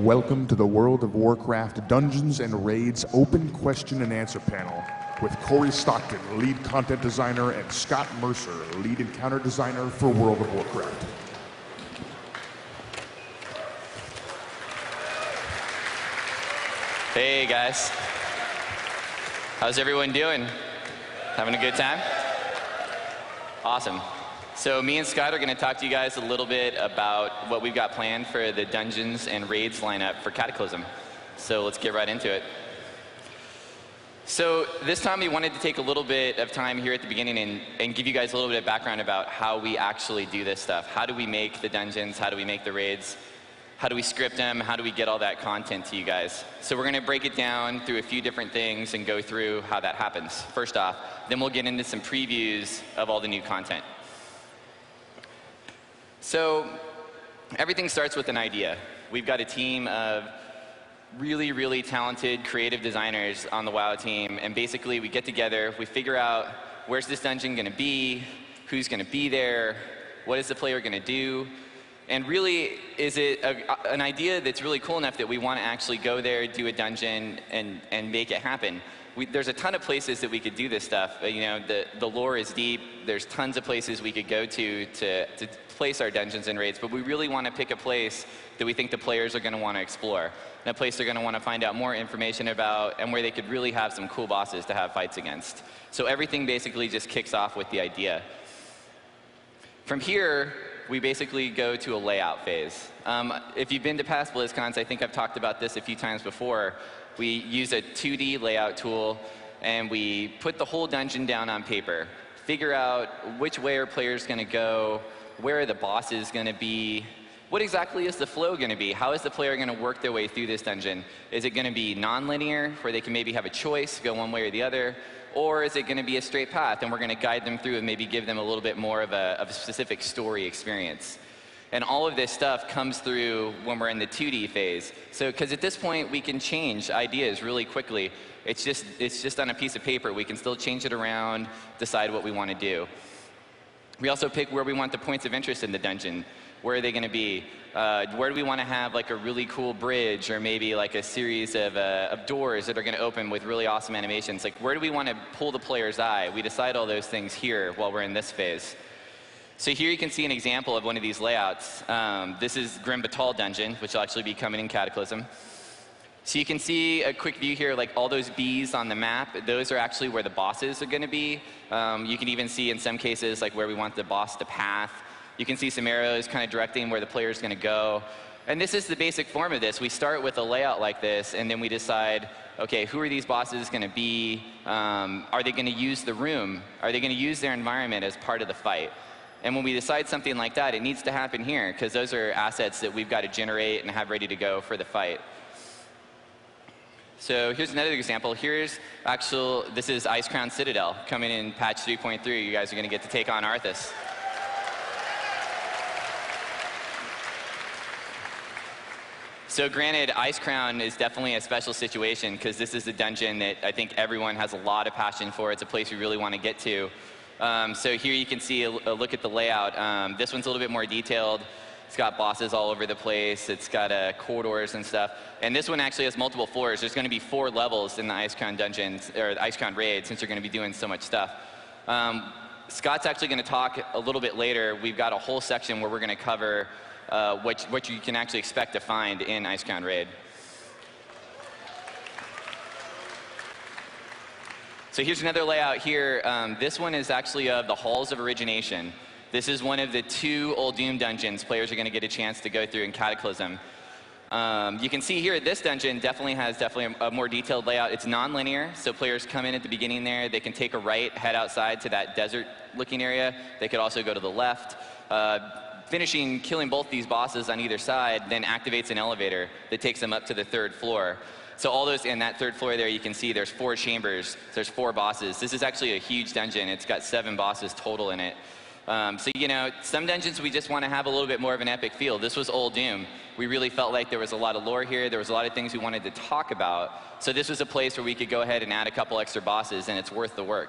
welcome to the World of Warcraft Dungeons and Raids Open Question and Answer Panel with Corey Stockton, lead content designer, and Scott Mercer, lead encounter designer for World of Warcraft. Hey guys, how's everyone doing? Having a good time? Awesome. So me and Scott are going to talk to you guys a little bit about what we've got planned for the Dungeons and Raids lineup for Cataclysm. So let's get right into it. So this time we wanted to take a little bit of time here at the beginning and give you guys a little bit of background about how we actually do this stuff. How do we make the dungeons? How do we make the raids? How do we script them? How do we get all that content to you guys? So we're going to break it down through a few different things and go through how that happens, first off. Then we'll get into some previews of all the new content. So everything starts with an idea. We've got a team of really, really talented creative designers on the WoW team, and basically we get together, we figure out where's this dungeon going to be, who's going to be there, what is the player going to do, and really is it an idea that's really cool enough that we want to actually go there, do a dungeon, and make it happen. There's a ton of places that we could do this stuff. You know, the lore is deep. There's tons of places we could go to place our dungeons and raids, but we really want to pick a place that we think the players are going to want to explore, and a place they're going to want to find out more information about, and where they could really have some cool bosses to have fights against. So everything basically just kicks off with the idea. From here, we basically go to a layout phase. If you've been to past Blizzcons, I think I've talked about this a few times before. We use a 2D layout tool, and we put the whole dungeon down on paper, figure out which way are players going to go, where are the bosses going to be, what exactly is the flow going to be, how is the player going to work their way through this dungeon? Is it going to be non-linear, where they can maybe have a choice, go one way or the other, or is it going to be a straight path, and we're going to guide them through and maybe give them a little bit more of a specific story experience? And all of this stuff comes through when we're in the 2D phase. So, because at this point, we can change ideas really quickly. It's just on a piece of paper. We can still change it around, decide what we want to do. We also pick where we want the points of interest in the dungeon. Where are they going to be? Where do we want to have like a really cool bridge, or maybe like a series of doors that are going to open with really awesome animations? Like, where do we want to pull the player's eye? We decide all those things here while we're in this phase. So here you can see an example of one of these layouts. This is Grim Batal Dungeon, which will actually be coming in Cataclysm. So you can see a quick view here, like all those bees on the map, those are actually where the bosses are going to be. You can even see in some cases like where we want the boss to path. You can see some arrows kind of directing where the player is going to go. And this is the basic form of this. We start with a layout like this, and then we decide, okay, who are these bosses going to be? Are they going to use the room? Are they going to use their environment as part of the fight? And when we decide something like that, it needs to happen here, because those are assets that we've got to generate and have ready to go for the fight. So here's another example. This is Icecrown Citadel coming in patch 3.3. You guys are going to get to take on Arthas. So granted, Icecrown is definitely a special situation, because this is a dungeon that I think everyone has a lot of passion for. It's a place we really want to get to. So here you can see a look at the layout. This one's a little bit more detailed. It's got bosses all over the place. It's got corridors and stuff. And this one actually has multiple floors. There's going to be 4 levels in the Icecrown dungeons, or the Icecrown raid, since you're going to be doing so much stuff. Scott's actually going to talk a little bit later. We've got a whole section where we're going to cover what you can actually expect to find in Icecrown raid. So here's another layout here. This one is actually of the Halls of Origination. This is one of the 2 Old Doom dungeons players are going to get a chance to go through in Cataclysm. You can see here this dungeon has a more detailed layout. It's non-linear, so players come in at the beginning there. They can take a right, head outside to that desert-looking area. They could also go to the left. Killing both these bosses on either side then activates an elevator that takes them up to the 3rd floor. So all those in that 3rd floor there, you can see there's 4 chambers. There's 4 bosses. This is actually a huge dungeon. It's got 7 bosses total in it. So, you know, some dungeons we just want to have a little bit more of an epic feel. This was Old Doom. We really felt like there was a lot of lore here. There was a lot of things we wanted to talk about. So this was a place where we could go ahead and add a couple extra bosses, and it's worth the work.